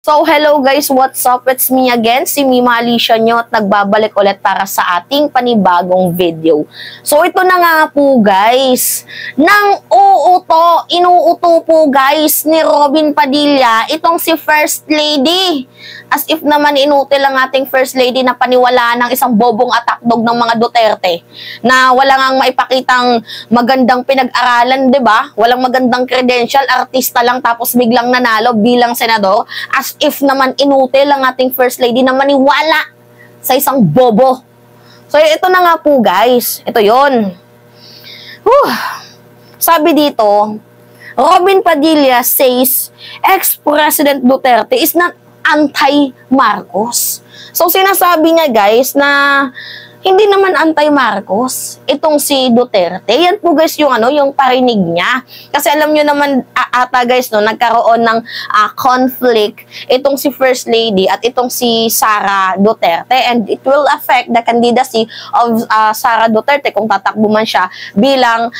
So, hello guys, what's up? It's me again, si Mima Alicia nyo at nagbabalik ulit para sa ating panibagong video. So, ito na nga po guys, nang inuuto po guys ni Robin Padilla, itong si First Lady. As if naman inutil ang ating First Lady na paniwalaan ng isang bobong atakdog ng mga Duterte na wala ngang maipakitang magandang pinag-aralan, 'di ba? Walang magandang credential, artista lang tapos biglang nanalo bilang senador. As if naman inutil ang ating First Lady na maniwala sa isang bobo. So, ito na nga po guys. Ito yon. Sabi dito, Robin Padilla says ex-President Duterte is not anti-Marcos. So, sinasabi niya guys na hindi naman anti-Marcos itong si Duterte. Yan po guys yung yung parinig niya. Kasi alam niyo naman ata guys nagkaroon ng conflict itong si First Lady at itong si Sara Duterte, and it will affect the candidacy of Sara Duterte kung tatakbo man siya bilang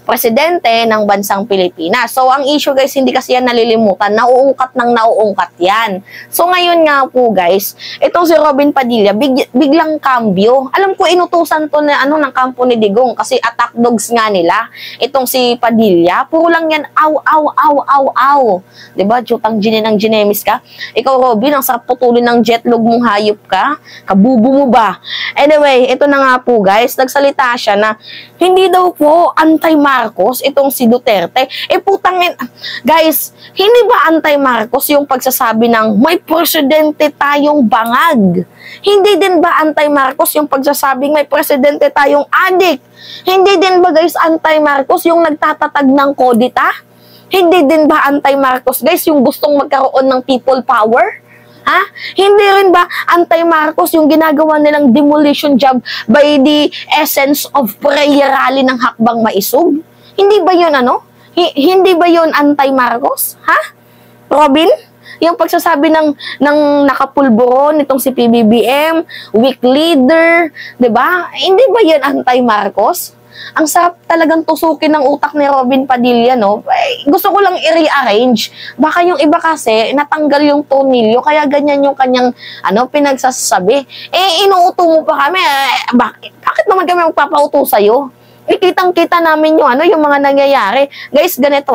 presidente ng bansang Pilipinas. So ang issue guys, hindi kasi yan nalilimutan, nauungkat nauungkat yan. So ngayon nga po guys, itong si Robin Padilla biglang alam ko inutusan to na ng kampo ni Digong kasi attack dogs nga nila. Itong si Padilla, puro lang yan aw. 'Di ba? Jutang ng ginemis ka. Ikaw Robin, ang sarap putulin ng jetlog mong hayop ka. Kabubo mo ba? Anyway, ito na nga po guys, nagsalita siya na hindi daw po anti-Marcos itong si Duterte. Guys, hindi ba anti-Marcos yung pagsasabi ng may presidente tayong bangag? Hindi din ba anti-Marcos yung pagsasabing may presidente tayong adik? Hindi din ba guys anti-Marcos yung nagtatatag ng kodita? Hindi din ba anti-Marcos guys yung gustong magkaroon ng people power? Ha? Hindi rin ba anti-Marcos yung ginagawa nilang demolition job by the essence of prayer rally ng Hakbang Maisog? Hindi ba yun Hindi ba yun anti-Marcos? Ha? Robin? Yung pagsasabi ng nakapulburon nitong si PBBM, weak leader, 'di ba? Hindi ba 'yan anti-Marcos? Ang sarap talagang tusukin ng utak ni Robin Padilla, no? Gusto ko lang i-rearrange. Baka yung iba kasi natanggal yung tonilyo, kaya ganyan yung kanyang pinagsasabi. Inuuto mo pa kami. Bakit naman kami magpapauto sa'yo? Kitang-kita namin yung mga nangyayari. Guys, ganito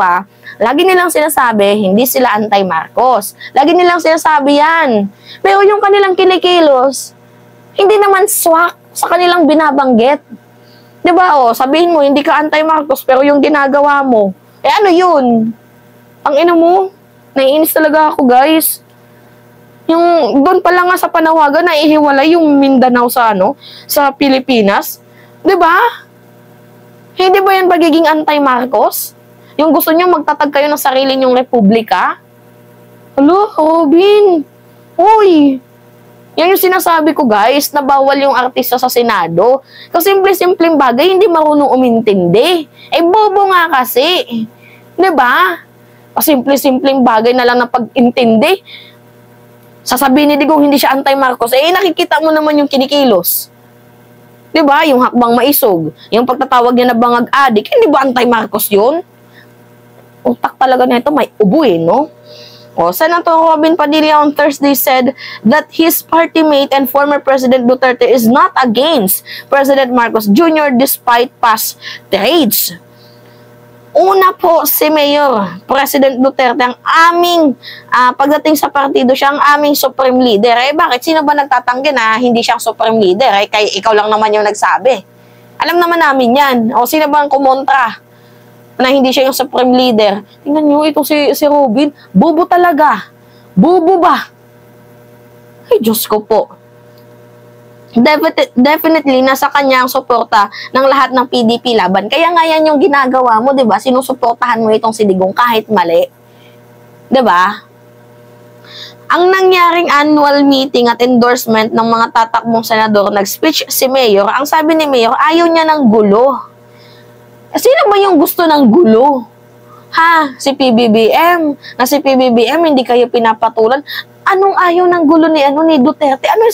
lagi nilang sinasabi, hindi sila anti-Marcos. Lagi nilang sinasabi yan. Pero yung kanilang kinikilos, hindi naman swak sa kanilang binabanggit. Diba sabihin mo, hindi ka anti-Marcos, pero yung ginagawa mo, ano yun? Ang ina mo, naiinis talaga ako guys. Yung doon pa lang nga sa panawagan, naihiwalay yung Mindanao sa Pilipinas. Diba? Hindi ba yan pagiging anti-Marcos? Yung gusto nyo magtatag kayo ng sarili nyong republika? Hello, Robin. Uy, yan yung sinasabi ko guys, na bawal yung artista sa Senado. Kasi simple-simpleng bagay, hindi marunong umintindi. Bobo nga kasi. Diba? Simple-simpleng bagay na lang na pag-intindi. Sasabihin ni Digong hindi siya anti-Marcos. Nakikita mo naman yung kinikilos. Diba? Yung Hakbang Maisog. Yung pagtatawag niya na bangag adik, hindi ba anti-Marcos yun? Utak talaga na ito, may ubo no? Senator Robin Padilla on Thursday said that his party mate and former President Duterte is not against President Marcos Jr. despite past trades. Una po si Mayor President Duterte ang aming pagdating sa partido, siya ang aming supreme leader. Bakit? Sino ba nagtatanggi na hindi siyang supreme leader? Kay ikaw lang naman yung nagsabi. Alam naman namin yan. Sino ba ang kumontra na hindi siya yung supreme leader? Tingnan nyo, ito si Robin, bobo talaga. Bobo ba? Ay, Diyos ko po. Definitely, nasa kanya ang suporta ng lahat ng PDP laban. Kaya nga yan yung ginagawa mo, diba? Sinusuportahan mo itong si Digong kahit mali. Diba? Ang nangyaring annual meeting at endorsement ng mga tatakbong senador, nag-speech si Mayor. Ang sabi ni Mayor, ayaw niya ng gulo. Sino ba yung gusto ng gulo? Si PBBM. Na si PBBM, hindi kayo pinapatulan. Anong ayaw ng gulo ni Duterte? Ano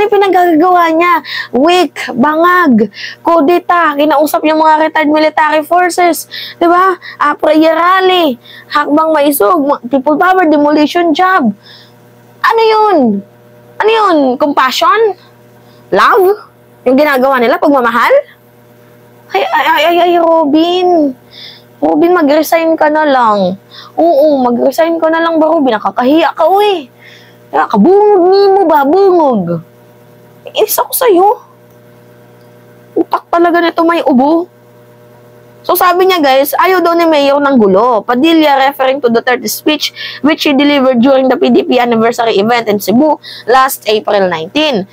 yung pinagagawa niya? Weak, bangag, kudeta, kinausap yung mga retired military forces, 'di ba? Prayer rally, hakbang maisog, people power, demolition job. Ano 'yun? Ano 'yun? Compassion? Love? Yung ginagawa nila, pagmamahal? Ay, Robin. Robin, mag-resign ka na lang. Oo, mag-resign ka na lang ba, Robin? Nakakahiya ka, uy. Kabungog mo ba? Bungog. Isa ko sa'yo. Utak talaga nito may ubo. So sabi niya guys, ayaw daw ni Mayor ng gulo. Padilla referring to Duterte's speech which he delivered during the PDP anniversary event in Cebu last April 19.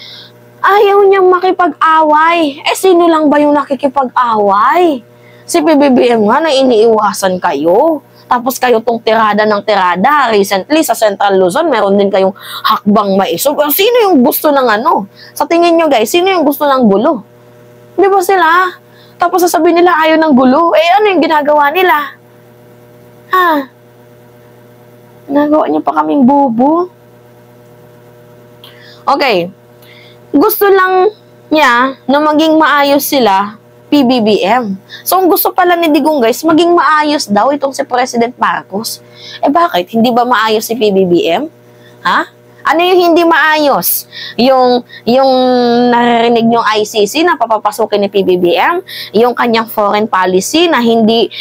Ayaw niyang makipag-away. Sino lang ba yung nakikipag-away? Si PBBM nga na iniiwasan kayo. Tapos kayo tong tirada ng tirada. Recently, sa Central Luzon, meron din kayong hakbang maisog. Sino yung gusto ng ano? Sa tingin nyo guys, sino yung gusto ng gulo? Di ba sila? Tapos sasabihin nila ayaw ng gulo. Ano yung ginagawa nila? Nagawa niyo pa kaming bobo. Okay. Gusto lang niya na maging maayos sila, PBBM. So, ang gusto pala ni Digong guys, maging maayos daw itong si President Marcos. Bakit? Hindi ba maayos si PBBM? Ano yung hindi maayos? Yung naririnig yung ICC na papapasukin ni PBBM, yung kanyang foreign policy na hindi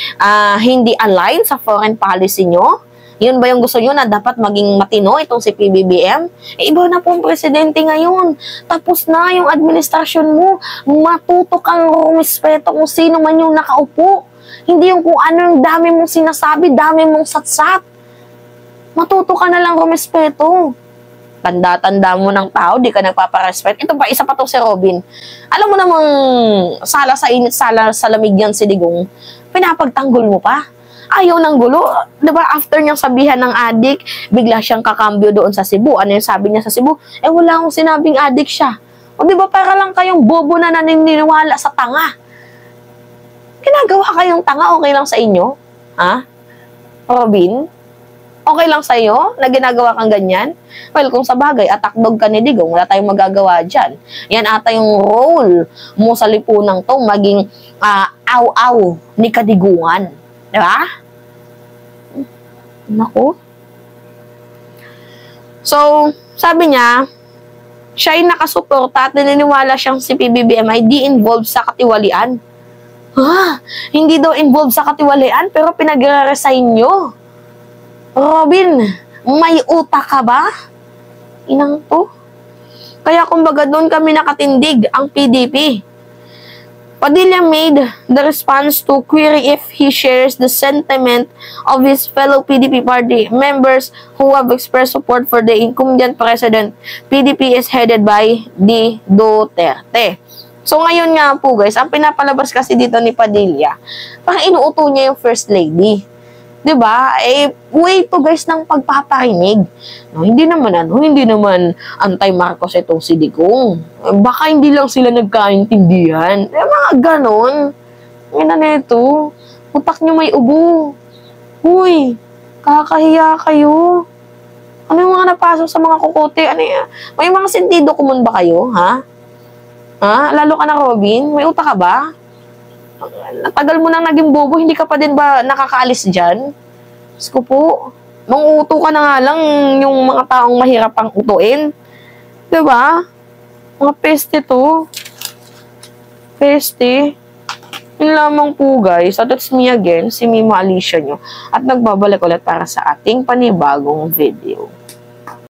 align sa foreign policy nyo? Yun ba yung gusto nyo na dapat maging matino itong si PBBM? Iba na po ang presidente ngayon. Tapos na yung administrasyon mo. Matuto kang rumispeto kung sino man yung nakaupo. Hindi yung kung ano yung dami mong sinasabi, dami mong satsat. Matuto ka na lang rumispeto. Tanda-tanda mo ng tao, di ka nagpaparespect. Ito pa, isa pa to si Robin. Alam mo namang sala sa init, sala sa lamig yan si Digong. Pinapagtanggol mo pa. Ayaw ng gulo. Diba, after niyang sabihan ng adik, bigla siyang kakambyo doon sa Cebu. Ano yung sabi niya sa Cebu? Wala akong sinabing adik siya. O diba, para lang kayong bobo na naniniwala sa tanga. Ginagawa kayong tanga, okay lang sa inyo? Robin? Okay lang sa iyo na ginagawa kang ganyan? Well, kung sa bagay, atakdog ka ni Digong, wala tayong magagawa dyan. Yan ata yung role mo sa lipunang to, maging aw-aw ni Kadigungan. Diba? Naku. So, sabi niya, siya ay nakasuporta at naniniwala siyang si PBBM ay di involved sa katiwalian. Hindi daw involved sa katiwalian pero pinag-resign nyo. Robin, may utak ka ba? Inang to. Kaya kumbaga doon kami nakatindig ang PDP. Padilla made the response to query if he shares the sentiment of his fellow PDP party members who have expressed support for the incumbent president. PDP is headed by D. Duterte. So ngayon nga po guys, ang pinapalabas kasi dito ni Padilla, parang inuuto niya yung First Lady. 'Di ba? Way to guys ng pagpaparinig. No, hindi naman anti-Marcos itong si Digong. Baka hindi lang sila nagkaintindihan. Mga ganon. Ngayon na neto. Utak nyo may ubo. Uy, kakahiya kayo. Ano yung mga napasok sa mga kukote? Ano yan? May mga sentido kumun ba kayo? Lalo ka na, Robin? May utak ka ba? Natagal mo nang naging bobo, hindi ka pa din ba nakakaalis dyan? Diyos ko po, manguto ka na nga lang yung mga taong mahirap ang utuin. Diba? Mga peste to. Peste. Yun lamang po guys. So that's me again, si Mima Alicia nyo. At nagbabalik ulit para sa ating panibagong video.